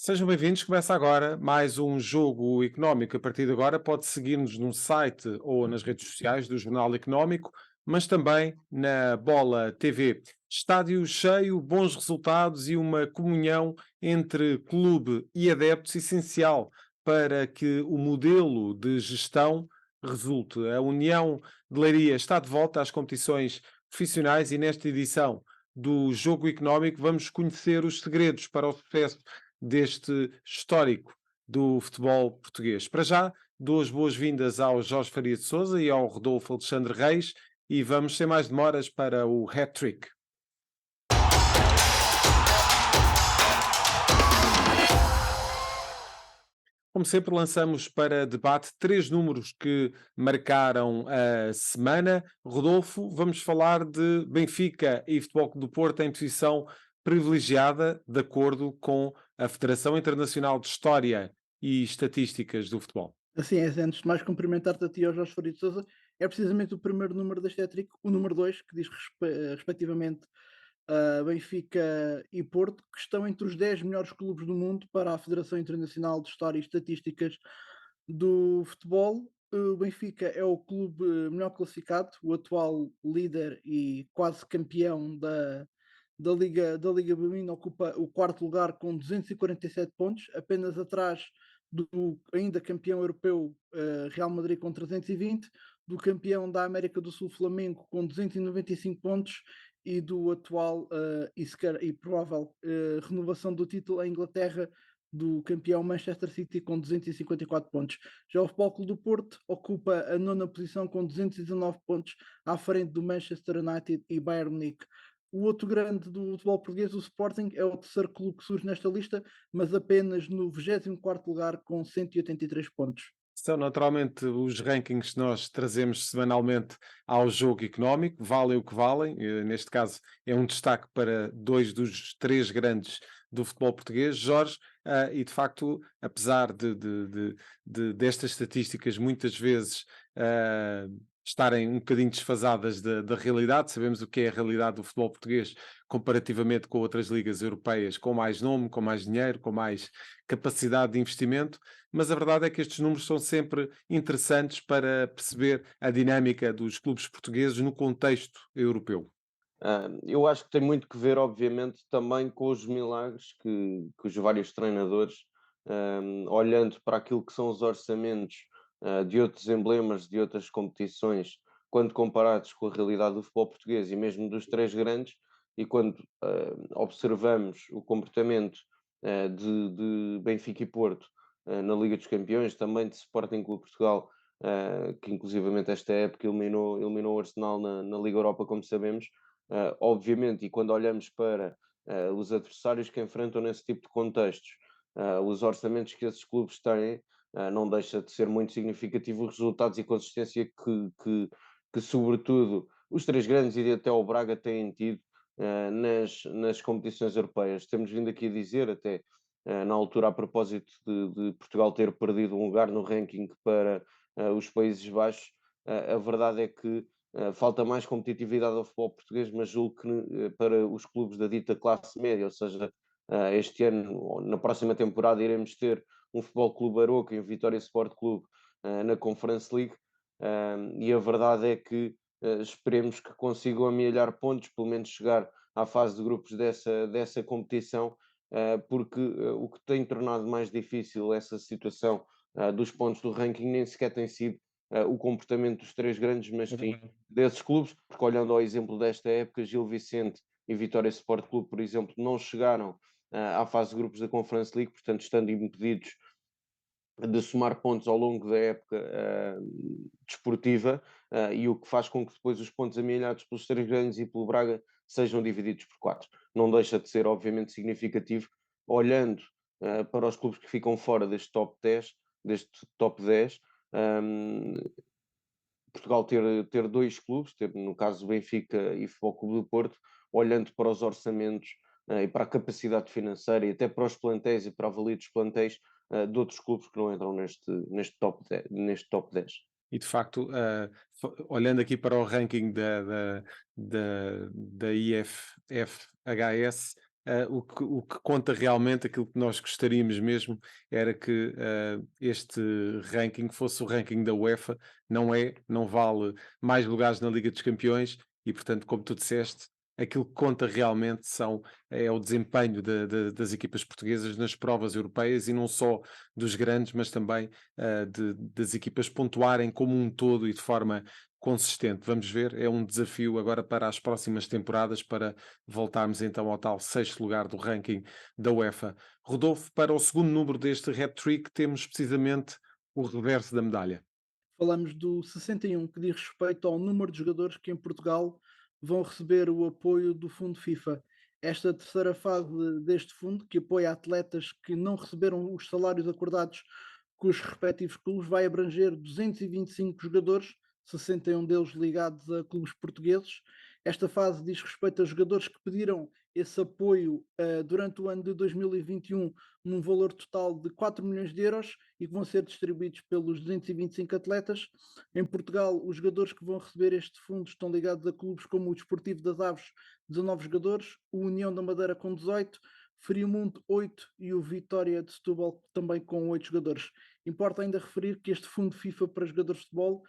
Sejam bem-vindos. Começa agora mais um jogo económico. A partir de agora, pode seguir-nos no site ou nas redes sociais do Jornal Económico, mas também na Bola TV. Estádio cheio, bons resultados e uma comunhão entre clube e adeptos essencial para que o modelo de gestão resulte. A União de Leiria está de volta às competições profissionais e nesta edição do Jogo Económico vamos conhecer os segredos para o sucesso deste histórico do futebol português. Para já, dou as boas-vindas ao Jorge Faria de Sousa e ao Rodolfo Alexandre Reis e vamos sem mais demoras para o hat-trick. Como sempre, lançamos para debate três números que marcaram a semana. Rodolfo, vamos falar de Benfica e Futebol Clube do Porto em posição privilegiada, de acordo com a Federação Internacional de História e Estatísticas do Futebol. Assim é, antes de mais cumprimentar-te a ti e ao Jorge Faria de Sousa, é precisamente o primeiro número deste hat o número 2 que diz respectivamente a Benfica e Porto, que estão entre os 10 melhores clubes do mundo para a Federação Internacional de História e Estatísticas do Futebol. O Benfica é o clube melhor classificado, o atual líder e quase campeão da Liga Feminina, ocupa o quarto lugar com 247 pontos, apenas atrás do ainda campeão europeu Real Madrid com 320, do campeão da América do Sul Flamengo com 295 pontos e do atual e provável renovação do título em Inglaterra do campeão Manchester City com 254 pontos. Já o Futebol Clube do Porto ocupa a nona posição com 219 pontos à frente do Manchester United e Bayern Munique. O outro grande do futebol português, o Sporting, é o terceiro clube que surge nesta lista, mas apenas no 24º lugar com 183 pontos. São naturalmente os rankings que nós trazemos semanalmente ao jogo económico, valem o que valem. Neste caso, é um destaque para dois dos três grandes do futebol português, Jorge, e de facto, apesar destas estatísticas muitas vezes estarem um bocadinho desfasadas da realidade, sabemos o que é a realidade do futebol português comparativamente com outras ligas europeias, com mais nome, com mais dinheiro, com mais capacidade de investimento, mas a verdade é que estes números são sempre interessantes para perceber a dinâmica dos clubes portugueses no contexto europeu. Eu acho que tem muito que ver, obviamente, também com os milagres que os vários treinadores, olhando para aquilo que são os orçamentos, de outros emblemas, de outras competições, quando comparados com a realidade do futebol português e mesmo dos três grandes, e quando observamos o comportamento de Benfica e Porto na Liga dos Campeões, também de Sporting Clube Portugal, que inclusivamente esta época eliminou o Arsenal na Liga Europa, como sabemos. Obviamente, e quando olhamos para os adversários que enfrentam nesse tipo de contextos, os orçamentos que esses clubes têm, não deixa de ser muito significativo os resultados e consistência que sobretudo, os três grandes e até o Braga têm tido nas competições europeias. Temos vindo aqui a dizer, até na altura, a propósito de Portugal ter perdido um lugar no ranking para os Países Baixos, a verdade é que falta mais competitividade ao futebol português, mas julgo que para os clubes da dita classe média, ou seja, este ano, ou na próxima temporada, iremos ter um Futebol Clube Aroca e um Vitória Sport Clube na Conference League, e a verdade é que esperemos que consigam amealhar pontos, pelo menos chegar à fase de grupos dessa competição, porque o que tem tornado mais difícil essa situação dos pontos do ranking nem sequer tem sido o comportamento dos três grandes, mas É sim verdade. desses clubes, porque olhando ao exemplo desta época, Gil Vicente e Vitória Sport Clube, por exemplo, não chegaram à fase de grupos da Conference League, portanto estando impedidos de somar pontos ao longo da época desportiva, e o que faz com que depois os pontos amealhados pelos três grandes e pelo Braga sejam divididos por quatro. Não deixa de ser, obviamente, significativo, olhando para os clubes que ficam fora deste top 10, deste top 10, um, Portugal ter dois clubes, ter no caso o Benfica e Futebol Clube do Porto, olhando para os orçamentos e para a capacidade financeira e até para os plantéis e para a valia dos plantéis de outros clubes que não entram neste top 10. E de facto, olhando aqui para o ranking da IFFHS, o que conta realmente, aquilo que nós gostaríamos mesmo, era que este ranking fosse o ranking da UEFA, não é, não vale mais lugares na Liga dos Campeões e, portanto, como tu disseste, aquilo que conta realmente é o desempenho das equipas portuguesas nas provas europeias e não só dos grandes, mas também das equipas pontuarem como um todo e de forma consistente. Vamos ver, é um desafio agora para as próximas temporadas para voltarmos então ao tal sexto lugar do ranking da UEFA. Rodolfo, para o segundo número deste hat-trick temos precisamente o reverso da medalha. Falamos do 61, que diz respeito ao número de jogadores que em Portugal vão receber o apoio do Fundo FIFA. Esta terceira fase deste fundo, que apoia atletas que não receberam os salários acordados com os respectivos clubes, vai abranger 225 jogadores, 61 deles ligados a clubes portugueses. Esta fase diz respeito a jogadores que pediram esse apoio durante o ano de 2021 num valor total de 4 milhões de euros e que vão ser distribuídos pelos 225 atletas. Em Portugal, os jogadores que vão receber este fundo estão ligados a clubes como o Desportivo das Aves, 19 jogadores, o União da Madeira com 18, Friamundo 8 e o Vitória de Setúbal também com 8 jogadores. Importa ainda referir que este fundo FIFA para jogadores de futebol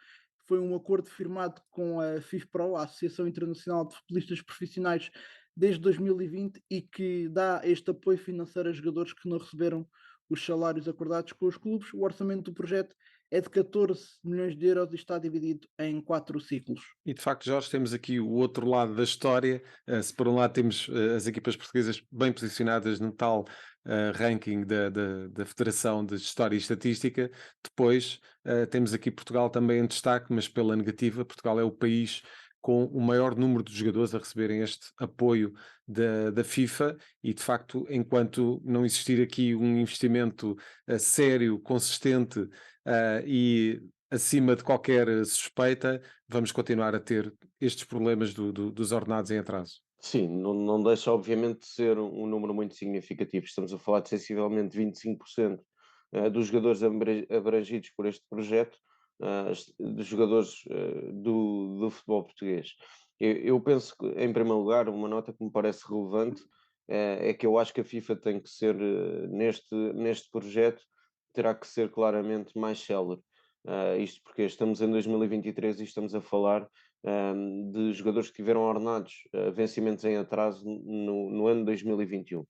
foi um acordo firmado com a FIFPro, a Associação Internacional de Futebolistas Profissionais, desde 2020 e que dá este apoio financeiro a jogadores que não receberam os salários acordados com os clubes. O orçamento do projeto é de 14 milhões de euros e está dividido em 4 ciclos. E de facto, Jorge, temos aqui o outro lado da história. Se por um lado temos as equipas portuguesas bem posicionadas no tal ranking da Federação de História e Estatística, depois temos aqui Portugal também em destaque, mas pela negativa. Portugal é o país com o maior número de jogadores a receberem este apoio da FIFA e, de facto, enquanto não existir aqui um investimento sério, consistente e acima de qualquer suspeita, vamos continuar a ter estes problemas dos ordenados em atraso. Sim, não deixa obviamente de ser um número muito significativo. Estamos a falar de sensivelmente 25% dos jogadores abrangidos por este projeto, dos jogadores do futebol português. Eu penso que, em primeiro lugar, uma nota que me parece relevante é que eu acho que a FIFA tem que ser, neste projeto, terá que ser claramente mais célere. Isto porque estamos em 2023 e estamos a falar de jogadores que tiveram ordenados, vencimentos em atraso no ano 2021.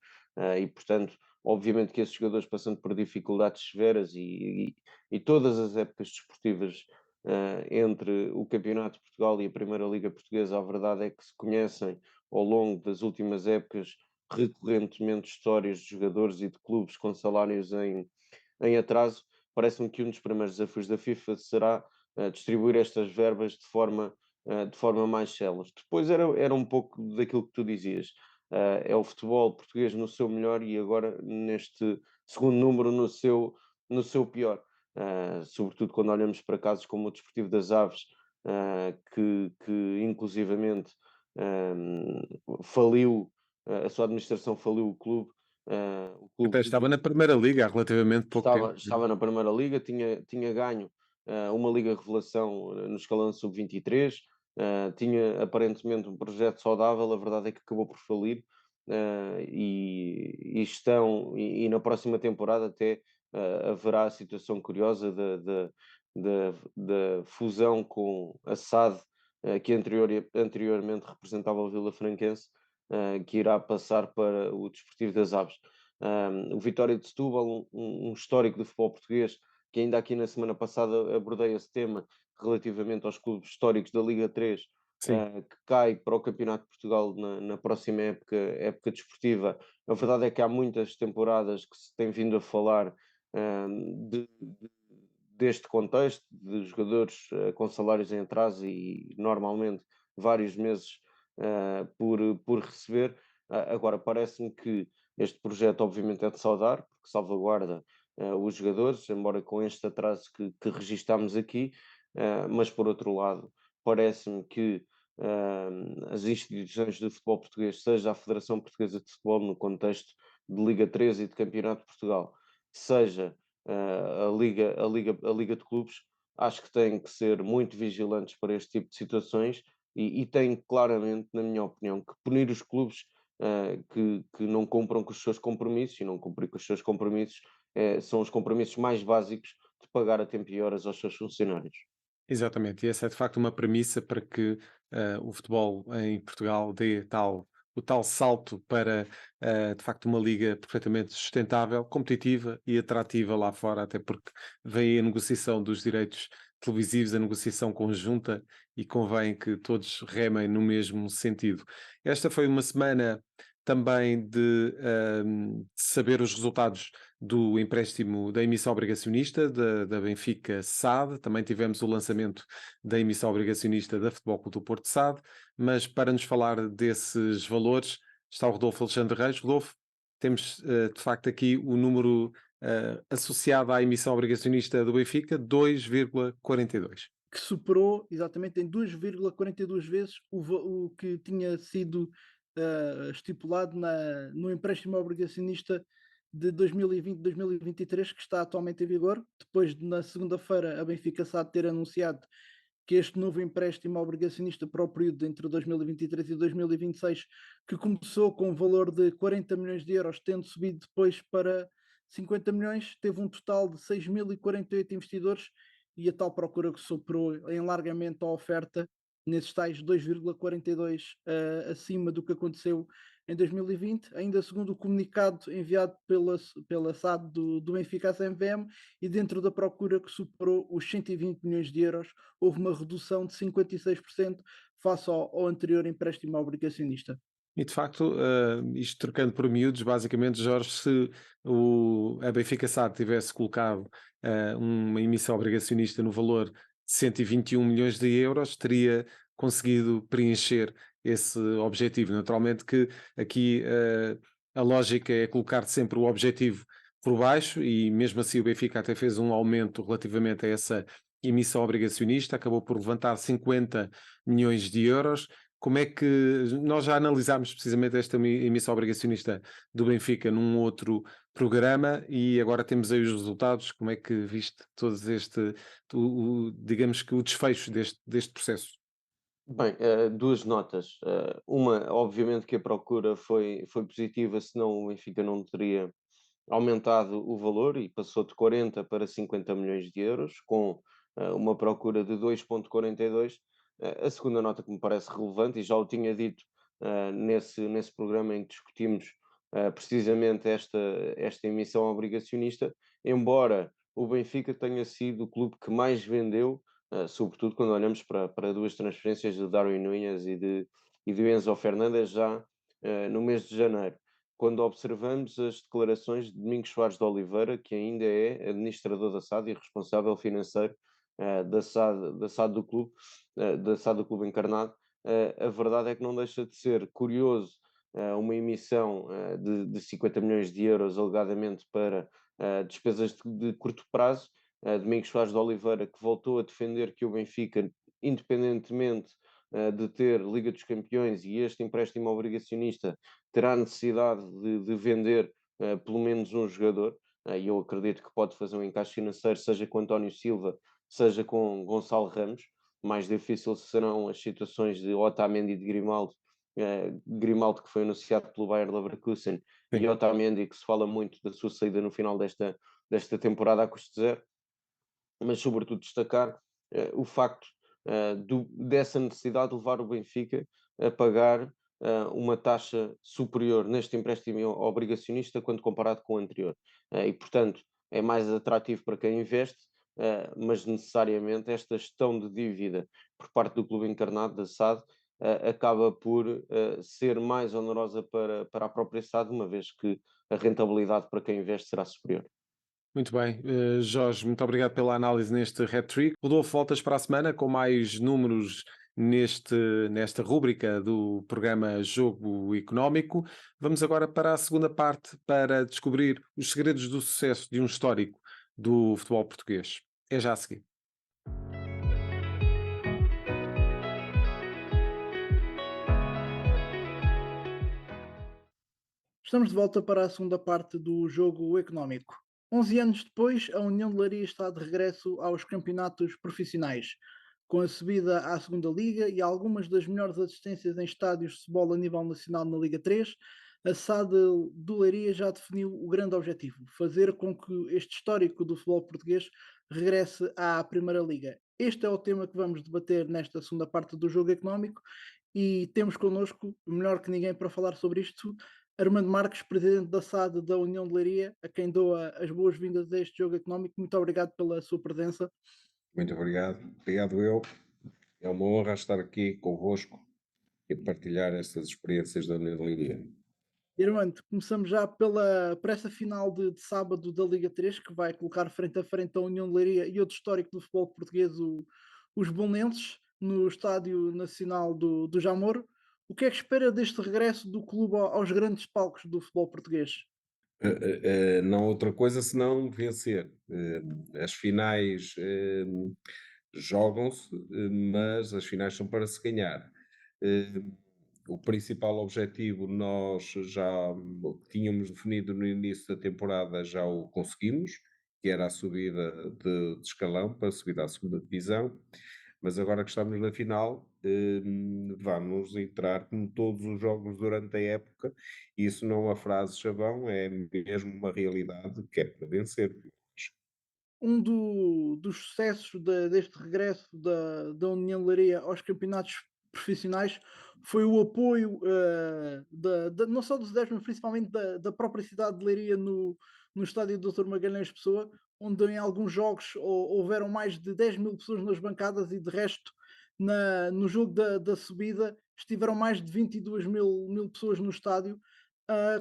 E, portanto, obviamente que esses jogadores passando por dificuldades severas e todas as épocas desportivas entre o Campeonato de Portugal e a Primeira Liga Portuguesa, a verdade é que se conhecem ao longo das últimas épocas recorrentemente histórias de jogadores e de clubes com salários em atraso. Parece-me que um dos primeiros desafios da FIFA será distribuir estas verbas de forma mais célere. Depois era um pouco daquilo que tu dizias. É o futebol português no seu melhor e agora neste segundo número no seu pior. Sobretudo quando olhamos para casos como o Desportivo das Aves, que inclusivamente faliu, a sua administração faliu o Até clube estava na Primeira Liga há relativamente pouco tempo. estava na Primeira Liga, tinha ganho uma Liga Revelação no escalão sub-23, tinha aparentemente um projeto saudável, a verdade é que acabou por falir, e na próxima temporada até haverá a situação curiosa da fusão com a SAD, que anteriormente representava o Vila Franquense, que irá passar para o Desportivo das Aves. O Vitória de Setúbal, um histórico do futebol português, que ainda aqui na semana passada abordei esse tema relativamente aos clubes históricos da Liga 3, Sim. que cai para o Campeonato de Portugal na próxima época desportiva. A verdade é que há muitas temporadas que se tem vindo a falar deste contexto, de jogadores com salários em atraso e normalmente vários meses por receber. Agora, parece-me que este projeto, obviamente, é de saudar, porque salvaguarda os jogadores, embora com este atraso que registámos aqui, mas por outro lado, parece-me que as instituições do futebol português, seja a Federação Portuguesa de Futebol, no contexto de Liga 3 e de Campeonato de Portugal, seja a Liga de Clubes, acho que têm que ser muito vigilantes para este tipo de situações e têm claramente, na minha opinião, que punir os clubes que não cumpram com os seus compromissos, e não cumprir com os seus compromissos são os compromissos mais básicos de pagar a tempo e horas aos seus funcionários. Exatamente, e essa é de facto uma premissa para que o futebol em Portugal dê o tal salto para de facto uma liga perfeitamente sustentável, competitiva e atrativa lá fora, até porque vem a negociação dos direitos televisivos, a negociação conjunta e convém que todos remem no mesmo sentido. Esta foi uma semana também de saber os resultados do empréstimo da emissão obrigacionista da Benfica SAD, também tivemos o lançamento da emissão obrigacionista da Futebol Clube do Porto SAD, mas para nos falar desses valores está o Rodolfo Alexandre Reis. Rodolfo, temos de facto aqui o número associado à emissão obrigacionista do Benfica, 2,42. Que superou exatamente em 2,42 vezes o que tinha sido estipulado no empréstimo obrigacionista de 2020-2023, que está atualmente em vigor, depois de na segunda-feira a Benfica SAD ter anunciado que este novo empréstimo obrigacionista para o período entre 2023 e 2026, que começou com um valor de 40 milhões de euros, tendo subido depois para 50 milhões, teve um total de 6.048 investidores e a tal procura que superou em largamente a oferta nesses tais 2,42 acima do que aconteceu em 2020, ainda segundo o comunicado enviado pela SAD do Benfica à CMVM, e dentro da procura que superou os 120 milhões de euros, houve uma redução de 56% face ao anterior empréstimo obrigacionista. E de facto, isto trocando por miúdos, basicamente, Jorge, se a Benfica SAD tivesse colocado uma emissão obrigacionista no valor de 121 milhões de euros, teria conseguido preencher esse objetivo. Naturalmente que aqui a lógica é colocar sempre o objetivo por baixo e mesmo assim o Benfica até fez um aumento relativamente a essa emissão obrigacionista, acabou por levantar 50 milhões de euros. Como é que nós já analisámos precisamente esta emissão obrigacionista do Benfica num outro programa e agora temos aí os resultados. Como é que viste todos digamos que o desfecho deste processo? Bem, duas notas. Uma, obviamente que a procura foi positiva, senão o Benfica não teria aumentado o valor e passou de 40 para 50 milhões de euros, com uma procura de 2,42. A segunda nota que me parece relevante, e já o tinha dito nesse programa em que discutimos precisamente esta emissão obrigacionista, embora o Benfica tenha sido o clube que mais vendeu, sobretudo quando olhamos para duas transferências de Darwin Núñez e de Enzo Fernandes já no mês de janeiro, quando observamos as declarações de Domingos Soares de Oliveira, que ainda é administrador da SAD e responsável financeiro da SAD do clube, da SAD do clube encarnado. A verdade é que não deixa de ser curioso uma emissão de 50 milhões de euros, alegadamente para despesas de curto prazo. Domingos Soares de Oliveira, que voltou a defender que o Benfica, independentemente de ter Liga dos Campeões e este empréstimo obrigacionista, terá necessidade de vender pelo menos um jogador, e eu acredito que pode fazer um encaixe financeiro, seja com António Silva, seja com Gonçalo Ramos. Mais difícil serão as situações de Otamendi e de Grimaldo, Grimaldo que foi anunciado pelo Bayer Leverkusen, Sim. e Otamendi que se fala muito da sua saída no final desta temporada a custo zero, mas sobretudo destacar o facto dessa necessidade de levar o Benfica a pagar uma taxa superior neste empréstimo obrigacionista quando comparado com o anterior. E, portanto, é mais atrativo para quem investe, mas necessariamente esta gestão de dívida por parte do clube encarnado da SAD acaba por ser mais onerosa para a própria SAD, uma vez que a rentabilidade para quem investe será superior. Muito bem, Jorge, muito obrigado pela análise neste hat-trick. Rodolfo, voltas para a semana com mais números nesta rúbrica do programa Jogo Económico. Vamos agora para a segunda parte para descobrir os segredos do sucesso de um histórico do futebol português. É já a seguir. Estamos de volta para a segunda parte do Jogo Económico. 11 anos depois, a União de Leiria está de regresso aos campeonatos profissionais, com a subida à segunda Liga e algumas das melhores assistências em estádios de futebol a nível nacional na Liga 3, a SAD do Leiria já definiu o grande objetivo: fazer com que este histórico do futebol português regresse à Primeira Liga. Este é o tema que vamos debater nesta segunda parte do Jogo Económico e temos connosco, melhor que ninguém para falar sobre isto, Armando Marques, presidente da SAD da União de Leiria, a quem dou as boas-vindas a este Jogo Económico. Muito obrigado pela sua presença. Muito obrigado. Obrigado eu. É uma honra estar aqui convosco e partilhar estas experiências da União de Leiria. Armando, começamos já por essa final de sábado da Liga 3, que vai colocar frente a frente a União de Leiria e outro histórico do futebol português, os Belenenses, no Estádio Nacional do Jamor. O que é que espera deste regresso do clube aos grandes palcos do futebol português? Não outra coisa senão vencer. As finais jogam-se, mas as finais são para se ganhar. O principal objetivo nós já tínhamos definido no início da temporada, já o conseguimos, que era a subida de escalão para a subida à segunda divisão, mas agora que estamos na final, vamos entrar como todos os jogos durante a época, e isso não é uma frase chavão, é mesmo uma realidade que é para vencer. Dos sucessos deste regresso da União de Leiria aos campeonatos profissionais foi o apoio não só dos adeptos, mas principalmente da própria cidade de Leiria no estádio Dr. Magalhães Pessoa, onde em alguns jogos houveram mais de 10 mil pessoas nas bancadas e de resto no jogo da subida estiveram mais de 22 mil pessoas no estádio.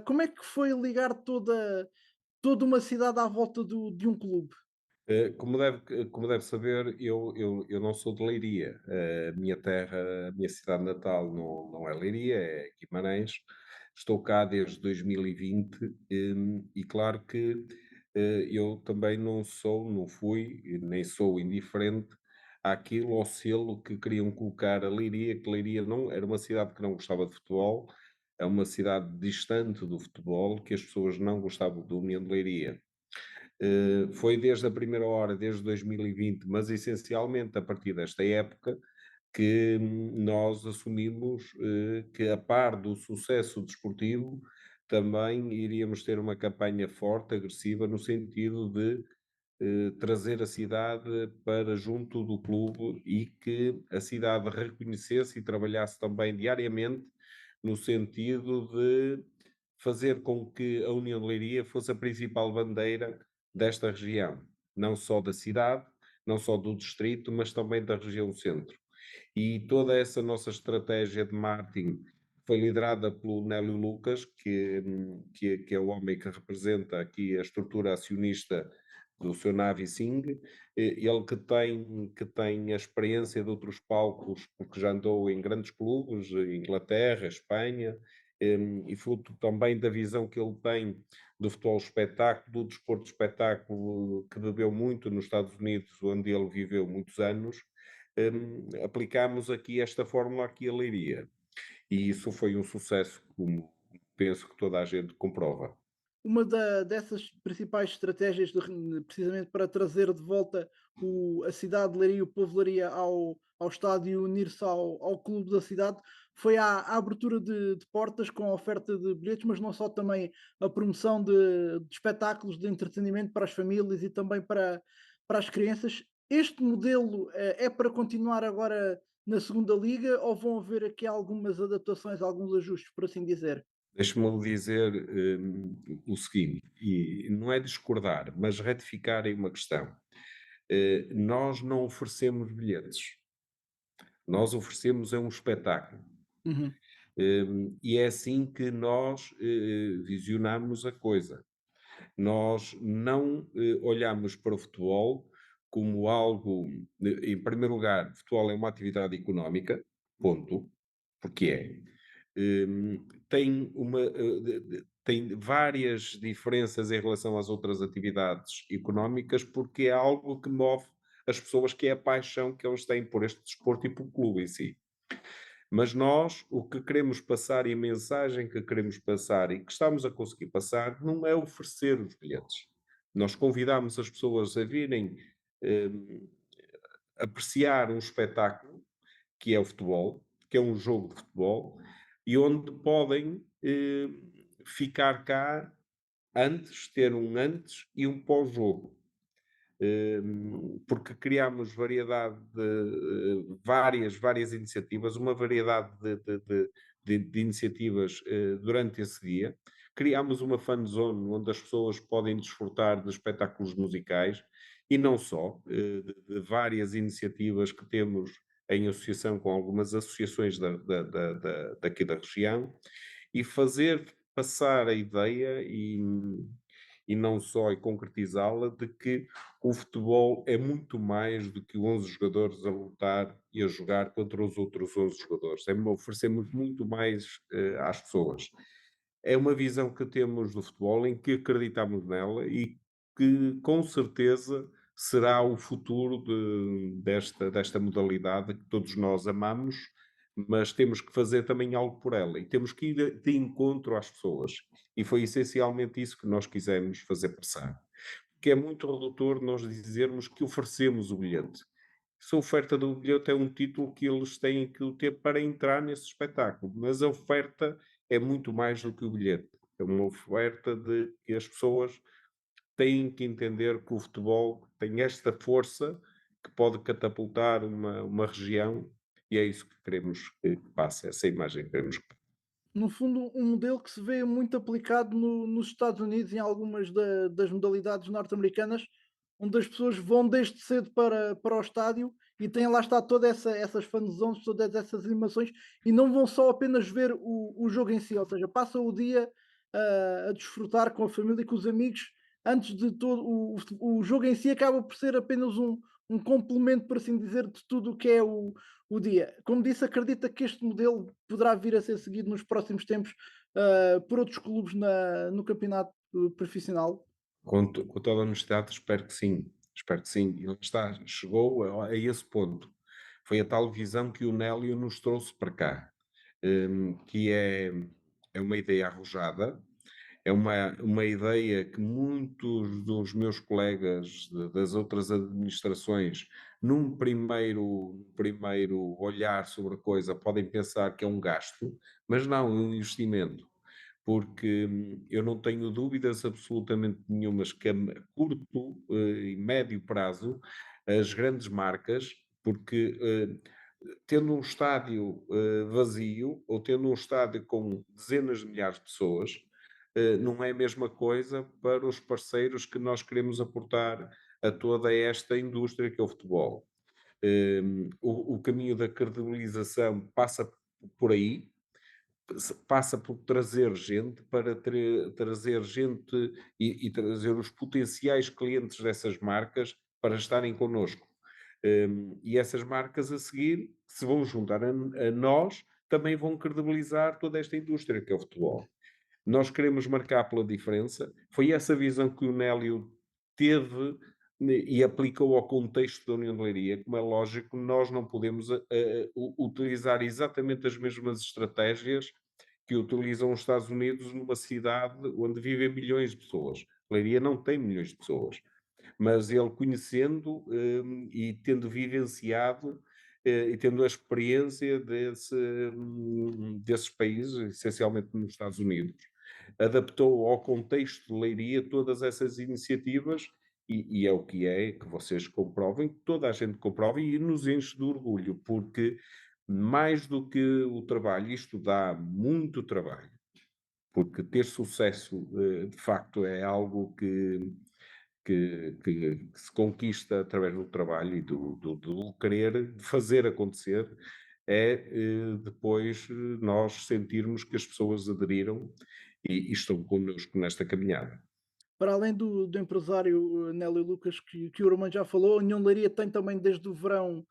Como é que foi ligar toda uma cidade à volta de um clube? Como deve saber, eu não sou de Leiria. A minha terra, a minha cidade natal não é Leiria, é Guimarães. Estou cá desde 2020, e claro que eu também não fui, e nem sou indiferente àquilo, ao selo que queriam colocar a Leiria, que Leiria não, era uma cidade que não gostava de futebol, é uma cidade distante do futebol, que as pessoas não gostavam da União de Leiria. Foi desde a primeira hora, desde 2020, mas essencialmente a partir desta época, que nós assumimos que, a par do sucesso desportivo, também iríamos ter uma campanha forte, agressiva, no sentido de trazer a cidade para junto do clube e que a cidade reconhecesse e trabalhasse também diariamente no sentido de fazer com que a União de Leiria fosse a principal bandeira desta região, não só da cidade, não só do distrito, mas também da região centro. E toda essa nossa estratégia de marketing foi liderada pelo Nélio Lucas, que é o homem que representa aqui a estrutura acionista do seu Navi Singh, ele que tem a experiência de outros palcos, porque já andou em grandes clubes, Inglaterra, Espanha, e fruto também da visão que ele tem do futebol espetáculo, do desporto espetáculo, que bebeu muito nos Estados Unidos, onde ele viveu muitos anos, aplicámos aqui esta fórmula aqui a Leiria. E isso foi um sucesso, como penso que toda a gente comprova. Uma dessas principais estratégias precisamente para trazer de volta a cidade de Leiria e o povo de Leiria ao estádio, unir-se ao clube da cidade, foi a abertura de portas com a oferta de bilhetes, mas não só, também a promoção de espetáculos de entretenimento para as famílias e também para as crianças. Este modelo é para continuar agora na segunda liga ou vão haver aqui algumas adaptações, alguns ajustes, por assim dizer? Deixe-me dizer o seguinte, e não é discordar, mas retificar aí uma questão. Nós não oferecemos bilhetes, nós oferecemos um espetáculo. Uhum. E é assim que nós visionamos a coisa. Nós não olhamos para o futebol como algo, em primeiro lugar, futebol é uma atividade económica, ponto, porque é. Tem tem várias diferenças em relação às outras atividades económicas, porque é algo que move as pessoas, que é a paixão que eles têm por este desporto e pelo clube em si. Mas nós, o que queremos passar e a mensagem que queremos passar e que estamos a conseguir passar, não é oferecer os bilhetes. Nós convidamos as pessoas a virem, hum, apreciar um espetáculo que é o futebol, que é um jogo de futebol, e onde podem ficar cá antes, ter um antes e um pós-jogo. Porque criámos variedade de várias iniciativas, uma variedade de iniciativas durante esse dia. Criámos uma fan zone onde as pessoas podem desfrutar de espetáculos musicais e não só, de várias iniciativas que temos em associação com algumas associações daqui da região e fazer passar a ideia e não só, e concretizá-la, de que o futebol é muito mais do que 11 jogadores a lutar e a jogar contra os outros 11 jogadores. Oferecemos muito mais às pessoas. É uma visão que temos do futebol, em que acreditamos nela e que, com certeza, será o futuro desta modalidade que todos nós amamos, mas temos que fazer também algo por ela e temos que ir de encontro às pessoas. E foi essencialmente isso que nós quisemos fazer passar. Porque é muito redutor nós dizermos que oferecemos o bilhete. Se a oferta do bilhete é um título que eles têm que ter para entrar nesse espetáculo, mas a oferta é muito mais do que o bilhete. É uma oferta de que as pessoas têm que entender que o futebol tem esta força que pode catapultar uma região e é isso que queremos que passe, essa imagem que queremos que passe. No fundo, um modelo que se vê muito aplicado nos Estados Unidos, em algumas das modalidades norte-americanas, onde as pessoas vão desde cedo para o estádio e têm lá está essas fanzones, todas essas animações, e não vão só apenas ver o jogo em si, ou seja, passam o dia a desfrutar com a família e com os amigos, antes de todo o jogo em si acaba por ser apenas um complemento, por assim dizer, de tudo o que é o dia. Como disse, acredita que este modelo poderá vir a ser seguido nos próximos tempos por outros clubes no campeonato profissional? Com toda a honestidade, espero que sim. Espero que sim. E lá está, chegou a esse ponto. Foi a tal visão que o Nélio nos trouxe para cá, que é uma ideia arrojada, é uma ideia que muitos dos meus colegas das outras administrações, num primeiro olhar sobre a coisa, podem pensar que é um gasto, mas não, é um investimento. Porque eu não tenho dúvidas absolutamente nenhumas que a curto e médio prazo as grandes marcas, porque tendo um estádio vazio ou tendo um estádio com dezenas de milhares de pessoas, não é a mesma coisa para os parceiros que nós queremos aportar a toda esta indústria que é o futebol. O caminho da credibilização passa por aí, passa por trazer gente para trazer gente e trazer os potenciais clientes dessas marcas para estarem connosco. E essas marcas a seguir, se vão juntar a nós, também vão credibilizar toda esta indústria que é o futebol. Nós queremos marcar pela diferença. Foi essa visão que o Nélio teve e aplicou ao contexto da União de Leiria. Como é lógico, nós não podemos utilizar exatamente as mesmas estratégias que utilizam os Estados Unidos numa cidade onde vivem milhões de pessoas. Leiria não tem milhões de pessoas, mas ele conhecendo e tendo vivenciado e tendo a experiência desses países, essencialmente nos Estados Unidos, adaptou ao contexto de Leiria todas essas iniciativas e é o que vocês comprovem, que toda a gente comprova e nos enche de orgulho, porque mais do que o trabalho, isto dá muito trabalho, porque ter sucesso de facto é algo que se conquista através do trabalho e do querer fazer acontecer, depois nós sentirmos que as pessoas aderiram e estão connosco nesta caminhada. Para além do empresário Nélio Lucas, que o Roman já falou, a União de Leiria tem também desde o verão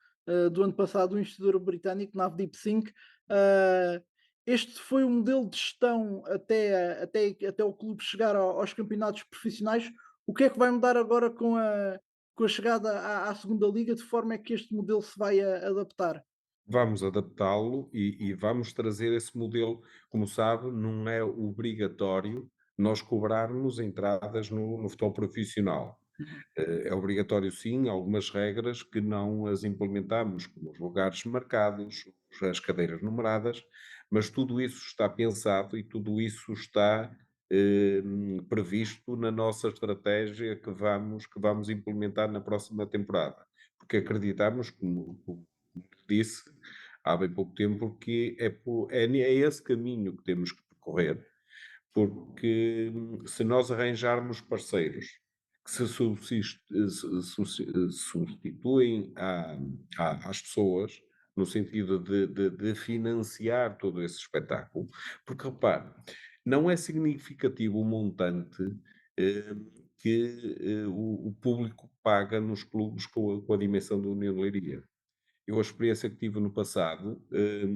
do ano passado um investidor britânico, Navdeep Singh. Uh, este foi o modelo de gestão até o clube chegar aos campeonatos profissionais. O que é que vai mudar agora com a chegada à segunda liga? De forma é que este modelo se vai adaptar? Vamos adaptá-lo e vamos trazer esse modelo. Como sabe, não é obrigatório nós cobrarmos entradas no futebol profissional. Uhum. É obrigatório, sim, algumas regras que não as implementamos, como os lugares marcados, as cadeiras numeradas, mas tudo isso está pensado e tudo isso está previsto na nossa estratégia que vamos implementar na próxima temporada. Porque acreditamos, como disse há bem pouco tempo, que é esse caminho que temos que percorrer, porque se nós arranjarmos parceiros que se substituem às pessoas, no sentido de financiar todo esse espetáculo, porque repare, não é significativo o montante eh, que o público paga nos clubes com a dimensão da União de Leiria. Eu a experiência que tive no passado,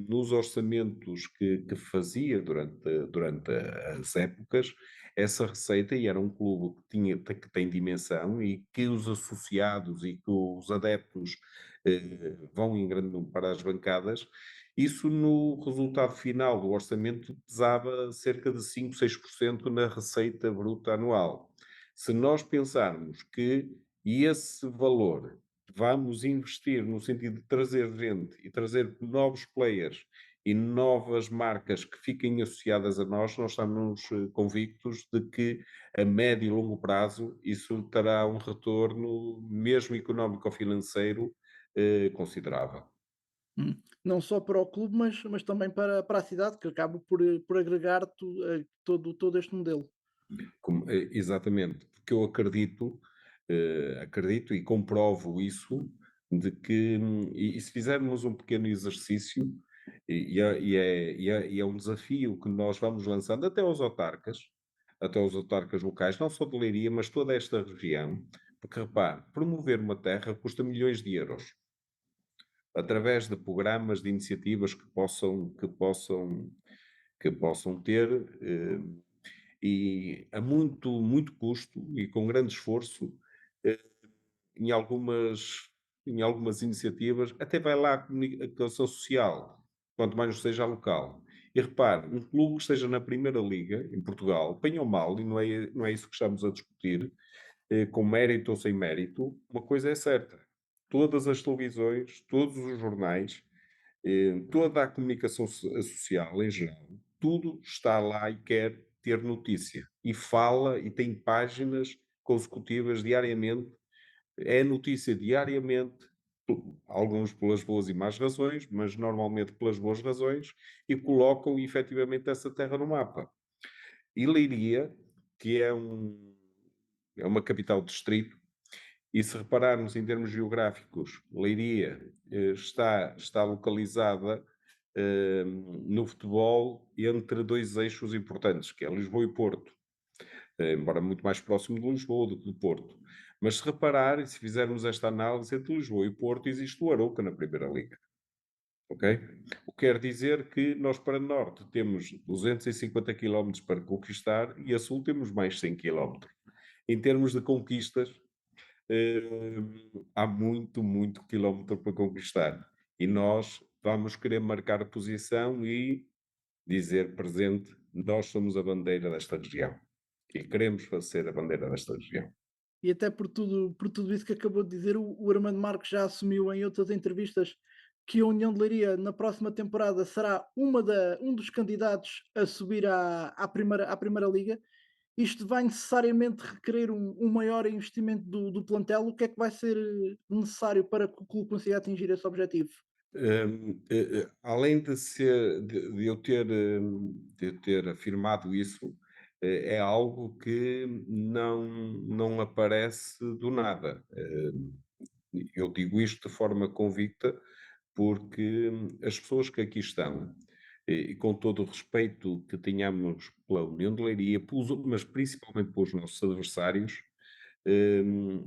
nos orçamentos que fazia durante as épocas, essa receita, e era um clube que tem dimensão e que os associados e que os adeptos vão em grande número para as bancadas, isso no resultado final do orçamento pesava cerca de 5, 6% na receita bruta anual. Se nós pensarmos que esse valor vamos investir no sentido de trazer gente e trazer novos players e novas marcas que fiquem associadas a nós estamos convictos de que a médio e longo prazo isso terá um retorno, mesmo económico ou financeiro, considerável. Não só para o clube, mas também para a cidade, que acaba por agregar todo este modelo. Exatamente, porque eu acredito e comprovo isso, de que, e se fizermos um pequeno exercício, e é um desafio que nós vamos lançando até aos autarcas locais, não só de Leiria, mas toda esta região, porque repare, promover uma terra custa milhões de euros, através de programas, de iniciativas que possam ter, e a muito custo e com grande esforço, eh, em algumas iniciativas, até vai lá a comunicação social, quanto mais não seja a local. E repare, um clube que esteja na Primeira Liga, em Portugal, bem ou mal, e não é isso que estamos a discutir, com mérito ou sem mérito, uma coisa é certa: todas as televisões, todos os jornais, toda a comunicação social em geral, tudo está lá e quer ter notícia. E fala e tem páginas consecutivas diariamente, é notícia diariamente, alguns pelas boas e más razões, mas normalmente pelas boas razões, e colocam efetivamente essa terra no mapa. E Leiria, que é uma capital de distrito, e se repararmos em termos geográficos, Leiria está localizada no futebol entre dois eixos importantes, que é Lisboa e Porto, embora muito mais próximo de Lisboa do que do Porto. Mas se reparar, e se fizermos esta análise, entre Lisboa e Porto existe o Arouca na Primeira Liga. Ok? O que quer dizer que nós para norte temos 250 quilómetros para conquistar e a sul temos mais 100 quilómetros. Em termos de conquistas, há muito quilómetro para conquistar. E nós vamos querer marcar a posição e dizer presente, nós somos a bandeira desta região. E queremos fazer a bandeira desta região. E até por tudo isso que acabou de dizer, o Armando Marques já assumiu em outras entrevistas que a União de Leiria na próxima temporada será um dos candidatos a subir à primeira liga. Isto vai necessariamente requerer um maior investimento do plantel. O que é que vai ser necessário para que o clube consiga atingir esse objetivo? Além de eu ter afirmado isso, é algo que não aparece do nada. Eu digo isto de forma convicta porque as pessoas que aqui estão, e com todo o respeito que tenhamos pela União de Leiria, mas principalmente pelos nossos adversários,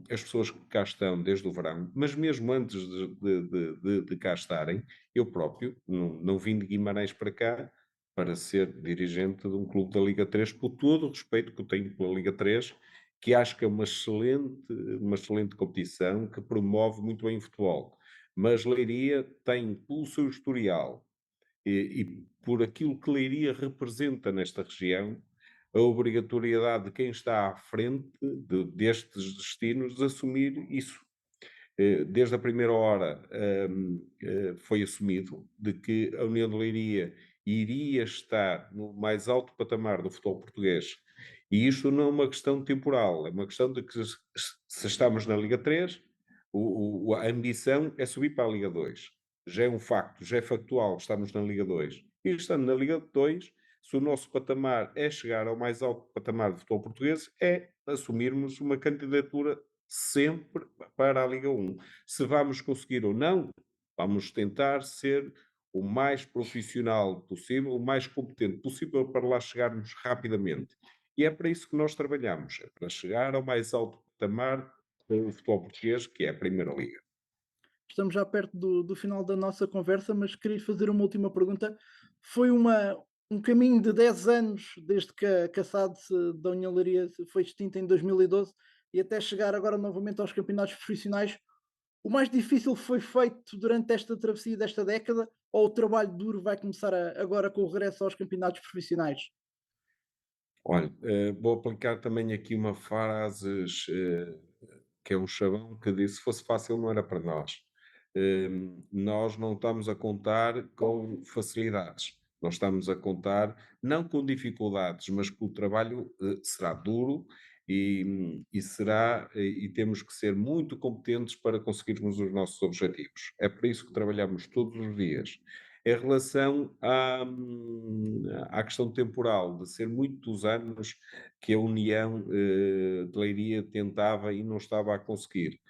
as pessoas que cá estão desde o verão, mas mesmo antes de cá estarem, eu próprio não vim de Guimarães para cá para ser dirigente de um clube da Liga 3, por todo o respeito que eu tenho pela Liga 3, que acho que é uma excelente competição que promove muito bem o futebol. Mas Leiria tem, pelo seu historial e por aquilo que Leiria representa nesta região, a obrigatoriedade de quem está à frente destes destinos de assumir isso. Desde a primeira hora foi assumido de que a União de Leiria iria estar no mais alto patamar do futebol português. E isto não é uma questão temporal, é uma questão de que se estamos na Liga 3, a ambição é subir para a Liga 2. Já é um facto, já é factual, estamos na Liga 2. E estando na Liga 2, se o nosso patamar é chegar ao mais alto patamar do futebol português, é assumirmos uma candidatura sempre para a Liga 1. Se vamos conseguir ou não, vamos tentar ser o mais profissional possível, o mais competente possível para lá chegarmos rapidamente. E é para isso que nós trabalhamos, é para chegar ao mais alto patamar do futebol português, que é a Primeira Liga. Estamos já perto do final da nossa conversa, mas queria fazer uma última pergunta. Foi um caminho de 10 anos desde que a SAD da União Leiria foi extinta em 2012 e até chegar agora novamente aos campeonatos profissionais. O mais difícil foi feito durante esta travessia desta década ou o trabalho duro vai começar agora com o regresso aos campeonatos profissionais? Olha, vou aplicar também aqui uma frase que é um chavão que disse: se fosse fácil não era para nós. Nós não estamos a contar com facilidades, nós estamos a contar não com dificuldades, mas que o trabalho será duro e temos que ser muito competentes para conseguirmos os nossos objetivos. É por isso que trabalhamos todos os dias. Em relação à questão temporal, de ser muitos anos que a União de Leiria tentava e não estava a conseguir.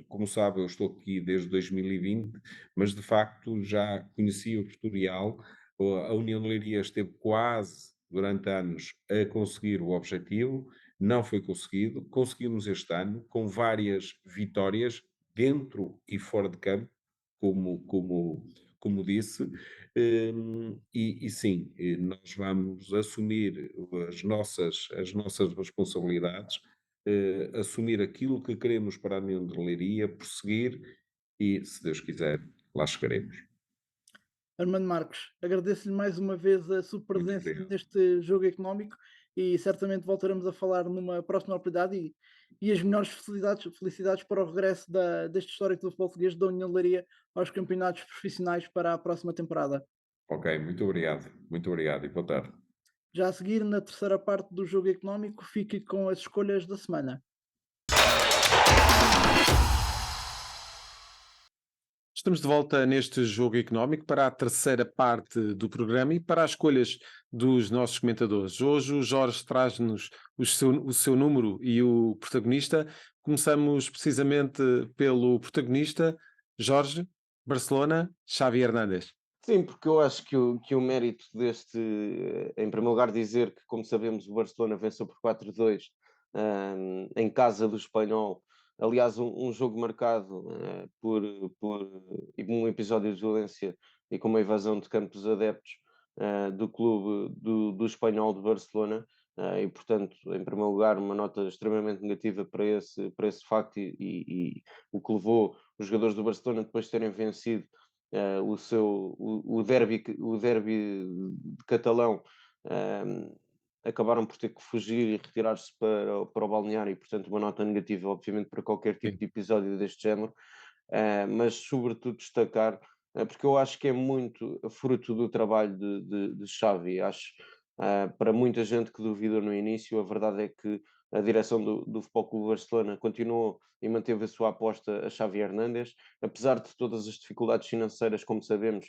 Como sabe, eu estou aqui desde 2020, mas de facto já conhecia o historial. A União de Leiria esteve quase, durante anos, a conseguir o objetivo, não foi conseguido. Conseguimos este ano, com várias vitórias, dentro e fora de campo, como disse, e sim, nós vamos assumir as nossas responsabilidades, assumir aquilo que queremos para a União de Leiria, prosseguir e, se Deus quiser, lá chegaremos. Armando Marcos, agradeço-lhe mais uma vez a sua Muito presença obrigado. neste jogo económico e certamente voltaremos a falar numa próxima oportunidade e as melhores felicidades para o regresso deste histórico do futebol português da União de Leiria aos campeonatos profissionais para a próxima temporada. Ok, muito obrigado e boa tarde. Já a seguir, na terceira parte do jogo económico, fique com as escolhas da semana. Estamos de volta neste jogo económico para a terceira parte do programa e para as escolhas dos nossos comentadores. Hoje o Jorge traz-nos o seu número e o protagonista. Começamos precisamente pelo protagonista, Jorge, Barcelona, Xavi Hernández. Sim, porque eu acho que o mérito deste, em primeiro lugar, dizer que, como sabemos, o Barcelona venceu por 4-2 em casa do Espanhol. Aliás, um jogo marcado por um episódio de violência e com uma invasão de campos adeptos do clube do Espanhol de Barcelona. E, portanto, em primeiro lugar, uma nota extremamente negativa para esse facto e o que levou os jogadores do Barcelona depois de terem vencido o derby de Catalão, acabaram por ter que fugir e retirar-se para o balneário e, portanto, uma nota negativa, obviamente, para qualquer tipo Sim. de episódio deste género, mas sobretudo destacar, porque eu acho que é muito fruto do trabalho de Xavi. Acho, para muita gente que duvidou no início, a verdade é que a direção do Futebol Clube Barcelona continuou e manteve a sua aposta a Xavi Hernández, apesar de todas as dificuldades financeiras, como sabemos,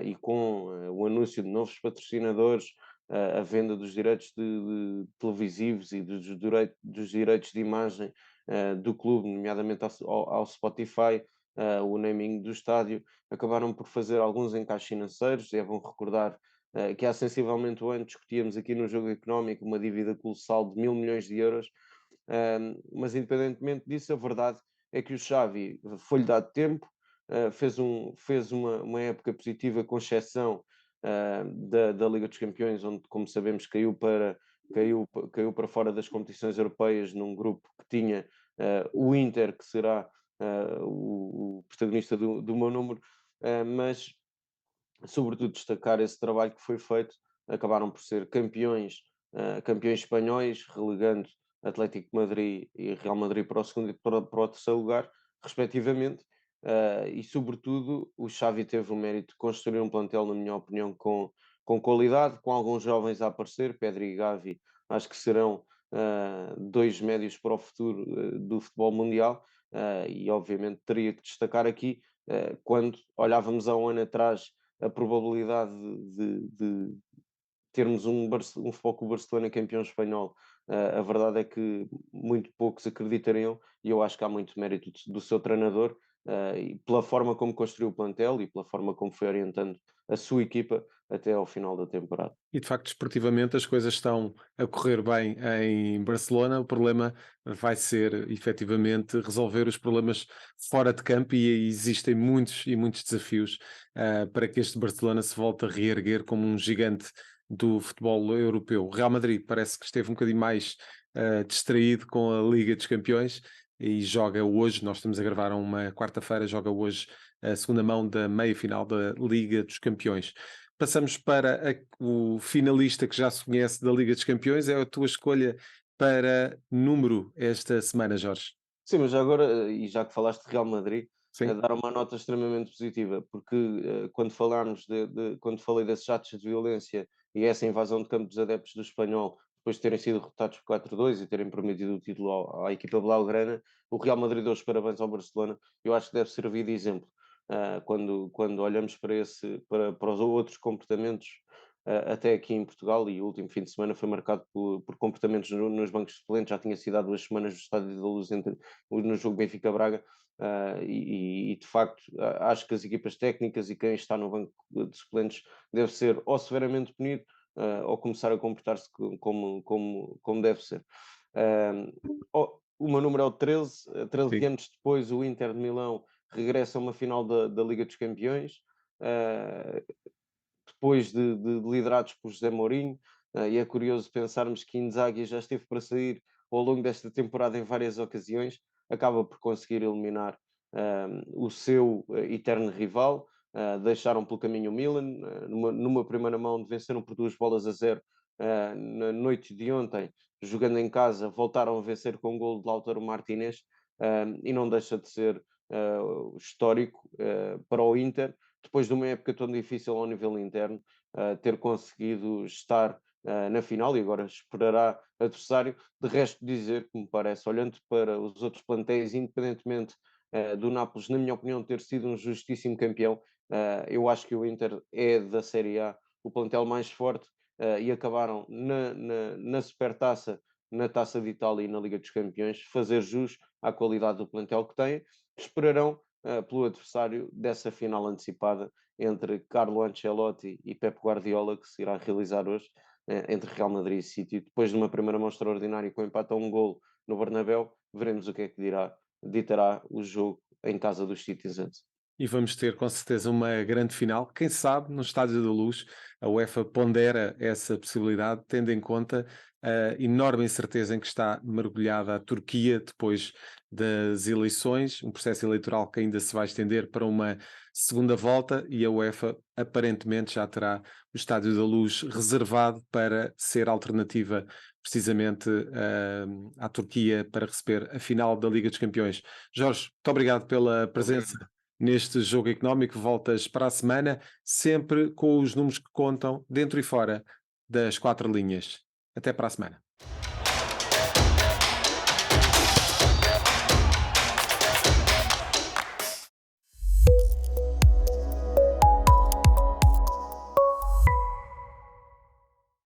e com o anúncio de novos patrocinadores, a venda dos direitos de televisivos e dos direitos de imagem do clube, nomeadamente ao Spotify, o naming do estádio, acabaram por fazer alguns encaixes financeiros. Vão recordar que há sensivelmente um ano discutíamos aqui no jogo económico uma dívida colossal de 1.000 milhões de euros, mas independentemente disso, a verdade é que o Xavi foi-lhe dado tempo, fez uma época positiva, com exceção da Liga dos Campeões, onde, como sabemos, caiu para fora das competições europeias num grupo que tinha o Inter, que será o protagonista do meu número, mas sobretudo destacar esse trabalho que foi feito acabaram por ser campeões, campeões espanhóis, relegando Atlético de Madrid e Real Madrid para o segundo e para o terceiro lugar, respectivamente. E sobretudo o Xavi teve o mérito de construir um plantel, na minha opinião, com qualidade, com alguns jovens a aparecer. Pedri e Gavi acho que serão dois médios para o futuro do futebol mundial. E obviamente teria que destacar aqui, quando olhávamos há um ano atrás a probabilidade de termos um Futebol Clube Barcelona campeão espanhol, a verdade é que muito poucos acreditariam, e eu acho que há muito mérito do seu treinador, e pela forma como construiu o plantel e pela forma como foi orientando a sua equipa até ao final da temporada. E de facto, desportivamente, as coisas estão a correr bem em Barcelona. O problema vai ser, efetivamente, resolver os problemas fora de campo, e existem muitos e muitos desafios para que este Barcelona se volte a reerguer como um gigante do futebol europeu. O Real Madrid parece que esteve um bocadinho mais distraído com a Liga dos Campeões e joga hoje. Nós estamos a gravar uma quarta-feira, joga hoje a segunda mão da meia-final da Liga dos Campeões. Passamos para o finalista que já se conhece da Liga dos Campeões. É a tua escolha para número esta semana, Jorge? Sim, mas já agora, e já que falaste de Real Madrid, Sim? dar uma nota extremamente positiva, porque quando falámos quando falei desses atos de violência e essa invasão de campo dos adeptos do Espanhol, depois de terem sido derrotados por 4-2 e terem permitido o título à equipa blaugrana, o Real Madrid deu os parabéns ao Barcelona. Eu acho que deve servir de exemplo quando olhamos para os outros comportamentos até aqui em Portugal. E o último fim de semana foi marcado por comportamentos nos bancos de suplentes. Já tinha sido há 2 semanas no Estádio da Luz no jogo Benfica-Braga. E de facto acho que as equipas técnicas e quem está no banco de suplentes deve ser ou severamente punido ou começar a comportar-se como deve ser. O meu número é o 13. 13 Sim. anos depois o Inter de Milão regressa a uma final da Liga dos Campeões, depois de liderados por José Mourinho. E é curioso pensarmos que Inzaghi já esteve para sair ao longo desta temporada em várias ocasiões, acaba por conseguir eliminar o seu eterno rival. Deixaram pelo caminho o Milan, numa primeira mão venceram por 2-0 na noite de ontem, jogando em casa, voltaram a vencer com um gol de Lautaro Martinez, e não deixa de ser histórico para o Inter, depois de uma época tão difícil ao nível interno, ter conseguido estar na final, e agora esperará adversário. De resto, dizer que me parece, olhando para os outros plantéis, independentemente do Nápoles, na minha opinião, ter sido um justíssimo campeão, eu acho que o Inter é da Série A o plantel mais forte, e acabaram na Supertaça, na Taça de Itália e na Liga dos Campeões fazer jus à qualidade do plantel que têm. Esperarão pelo adversário dessa final antecipada entre Carlo Ancelotti e Pep Guardiola, que se irá realizar hoje entre Real Madrid e City. Depois de uma primeira mão extraordinária com empate a um golo no Bernabéu, veremos o que é que ditará o jogo em casa dos Citizens. E vamos ter com certeza uma grande final. Quem sabe no Estádio da Luz a UEFA pondera essa possibilidade, tendo em conta a enorme incerteza em que está mergulhada a Turquia depois das eleições, um processo eleitoral que ainda se vai estender para uma segunda volta, e a UEFA aparentemente já terá o Estádio da Luz reservado para ser alternativa precisamente à Turquia para receber a final da Liga dos Campeões. Jorge, muito obrigado pela presença neste Jogo Económico. Voltas para a semana, sempre com os números que contam dentro e fora das 4 linhas. Até para a semana.